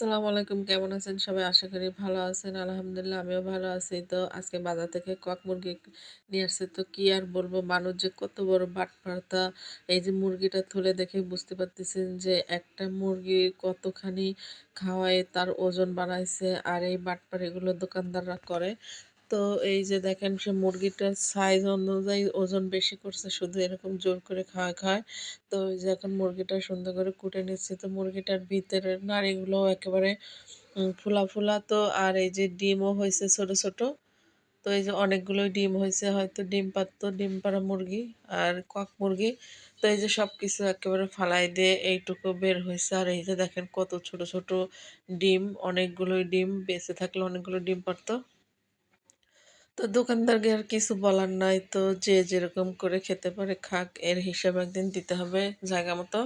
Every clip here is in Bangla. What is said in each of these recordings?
আসসালামু আলাইকুম। কেমন আছেন সবাই? আশা করি ভালো আছেন। আলহামদুলিল্লাহ আমিও ভালো আছি। তো আজকে বাজার থেকে কক মুরগি নিয়ে আসছে। তো কি আর বলবো, মানুষ যে কত বড় বাটপারতা। এই যে মুরগিটা তুলে দেখে বুঝতে পারতেছেন যে একটা মুরগি কতখানি খাওয়ায় তার ওজন বানাইছে। আর এই বাটপারিগুলো দোকানদাররা করে। তো এই যে দেখেন সে মুরগিটার সাইজ অনুযায়ী ওজন বেশি করছে, শুধু এরকম জোর করে খাওয়ায়। তো ওই যে এখন মুরগিটা সুন্দর করে কুটে নিচ্ছি। তো মুরগিটার ভিতরের নাড়িগুলোও একেবারে ফুলা, ফুলা। তো আর এই যে ডিমও হইছে ছোট, ছোট। তো এই যে অনেকগুলোই ডিম হইছে, হয়তো ডিম পাড়তো, ডিম পাড়া মুরগি আর কক মুরগি। তো এই যে সবকিছু একেবারে ফালাই দিয়ে এইটুকু বের হইছে। আর এই যে দেখেন কত ছোট, ছোট ডিম, অনেকগুলোই ডিম বেঁচে থাকলে অনেকগুলো ডিম পারতো। তো দোকানদারকে আর কিছু বলার নাই। তো যে যেরকম করে খেতে পারে খাক, এর হিসাব একদিন দিতে হবে জায়গা মতো।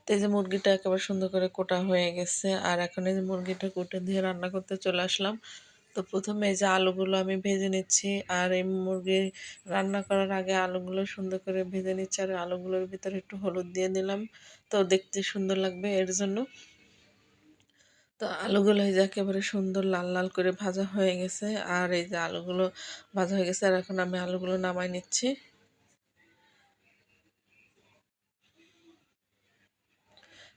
তো এই যে মুরগিটা একেবারে সুন্দর করে কোটা হয়ে গেছে। আর এখন এই যে মুরগিটা কুটে দিয়ে রান্না করতে চলে আসলাম। তো প্রথমে এই যে আলুগুলো আমি ভেজে নিচ্ছি। আর এই মুরগি রান্না করার আগে আলুগুলো সুন্দর করে ভেজে নিচ্ছি। আর আলুগুলোর ভিতরে একটু হলুদ দিয়ে দিলাম, তো দেখতে সুন্দর লাগবে এর জন্য। তো আলুগুলো এই যে একেবারে সুন্দর লাল লাল করে ভাজা হয়ে গেছে। আর এই যে আলুগুলো ভাজা হয়ে গেছে, আর এখন আমি আলুগুলো নামাই নিচ্ছি।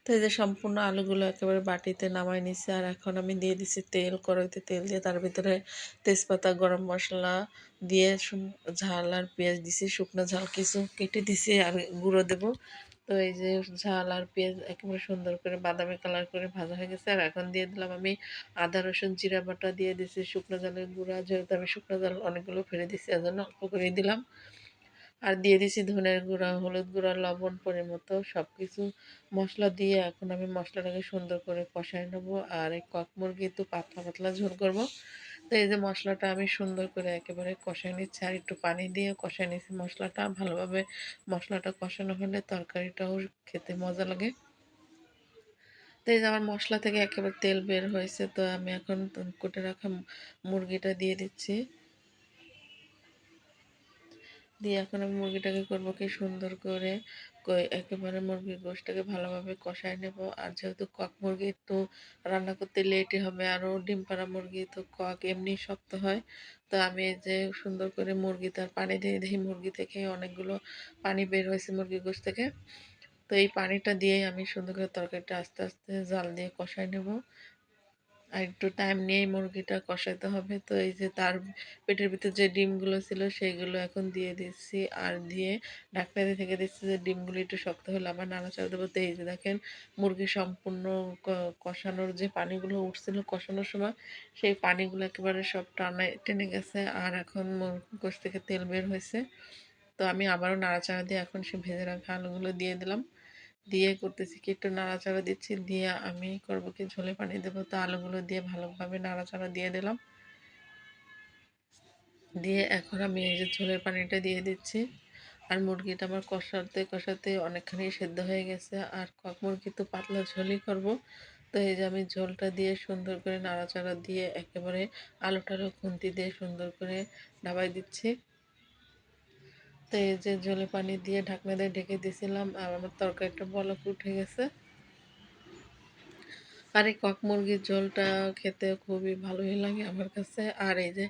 তো এই যে সম্পূর্ণ আলুগুলো একেবারে বাটিতে নামাই নিছি। আর এখন আমি দিয়ে দিছি তেল, কড়াইতে তেল দিয়ে তার ভিতরে তেজপাতা, গরম মশলা দিয়ে ঝাল আর পেঁয়াজ দিছি, শুকনো ঝাল কিছু কেটে দিছি আর গুঁড়ো দেব। তো এই যে ঝাল আর পেঁয়াজ একেবারে সুন্দর করে বাদামি কালার করে ভাজা হয়ে গেছে। আর এখন দিয়ে দিলাম আমি আদা রসুন জিরা বাটা, দিয়ে দিছি শুকনো ঝালের গুঁড়া, যেহেতু আমি শুকনো ঝাল অনেকগুলো ফেলে দিছি এজন্য অল্প করে দিলাম। আর দিয়ে দিছি ধনের গুঁড়া, হলুদ গুঁড়া, লবণ পরিমতো সবকিছু মশলা দিয়ে এখন আমি মশলাটাকে সুন্দর করে কষায় নেব। আর এই কক মুরগি একটু পাতলা পাতলা ঝোল করব। তো এই যে মশলাটা আমি সুন্দর করে একেবারে কষায় নিচ্ছি, আর একটু পানি দিয়ে কষায় নিচ্ছি মশলাটা ভালোভাবে। মশলাটা কষানো হলে তরকারিটাও খেতে মজা লাগে। তো এই যে আমার মশলা থেকে একেবারে তেল বের হয়েছে। তো আমি এখন কুটে রাখা মুরগিটা দিয়ে দিচ্ছি। দিয়ে এখন আমি মুরগিটাকে করবো কি সুন্দর করে একেবারে মুরগির গোশটাকে ভালোভাবে কষায় নেব। আর যেহেতু কক মুরগি একটু রান্না করতে লেটই হবে, আরও ডিম পাড়া মুরগি তো কক এমনি শক্ত হয়। তো আমি এই যে সুন্দর করে মুরগি তার পানি দিয়ে দিই, মুরগি থেকে অনেকগুলো পানি বের হয়েছে মুরগির গোশ থেকে। তো এই পানিটা দিয়ে আমি সুন্দর করে তরকারিটা আস্তে আস্তে জাল দিয়ে কষায় নেব। আর একটু টাইম নিয়েই মুরগিটা কষাতে হবে। তো এই যে তার পেটের ভিতর যে ডিমগুলো ছিল সেইগুলো এখন দিয়ে দিচ্ছি। আর দিয়ে ঢাকনা দিয়ে ঢেকে দিচ্ছি যে ডিমগুলো একটু শক্ত হলে আবার নাড়াচাড়া দেবো। তো এই যে দেখেন মুরগি সম্পূর্ণ কষানোর যে পানিগুলো উঠছিল কষানোর সময়, সেই পানিগুলো একেবারে সব টানে টেনে গেছে। আর এখন গোশ থেকে তেল বের হয়েছে। তো আমি আবারও নাড়াচাড়া দিয়ে এখন সে ভেজে রাখা আলুগুলো দিয়ে দিলাম। দিয়ে করতেছি কি একটু নাড়াচাড়া দিচ্ছি, দিয়ে আমি করবো কি ঝোলে পানি দেবো। তো আলুগুলো দিয়ে ভালোভাবে নাড়াচাড়া দিয়ে দিলাম। দিয়ে এখন আমি এই যে ঝোলের পানিটা দিয়ে দিচ্ছি। আর মুরগিটা আমার কষাতে কষাতে অনেকখানি সেদ্ধ হয়ে গেছে। আর কক মুরগি তো পাতলা ঝোলই করব। তো এই যে আমি ঝোলটা দিয়ে সুন্দর করে নাড়াচাড়া দিয়ে একেবারে আলু টালু খুন্তি দিয়ে সুন্দর করে ডাবাই দিচ্ছি। তো এই যে ঝোলে পানি দিয়ে ঢাকনা দিয়ে ঢেকে দিয়েছিলাম, আর আমার তরকারিটা বলক উঠে গেছে। আর এই কক মুরগির ঝোলটা খেতে খুবই ভালোই লাগে আমার কাছে। আর এই যে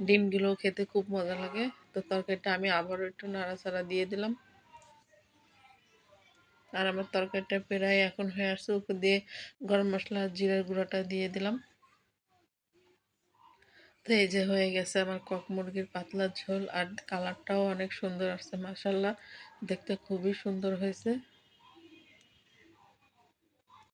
ডিমগুলো খেতে খুব মজা লাগে। তো তরকারিটা আমি আবারও একটু নাড়াচাড়া দিয়ে দিলাম। আর আমার তরকারিটা প্রায় এখন হয়ে আসছে, উপর দিয়ে গরম মশলা জিরার গুঁড়োটা দিয়ে দিলাম। তো এই যে হয়ে গেছে আমার কক মুরগির পাতলা ঝোল। আর কালারটাও অনেক সুন্দর আসছে, মাশাল্লাহ দেখতে খুবই সুন্দর হয়েছে।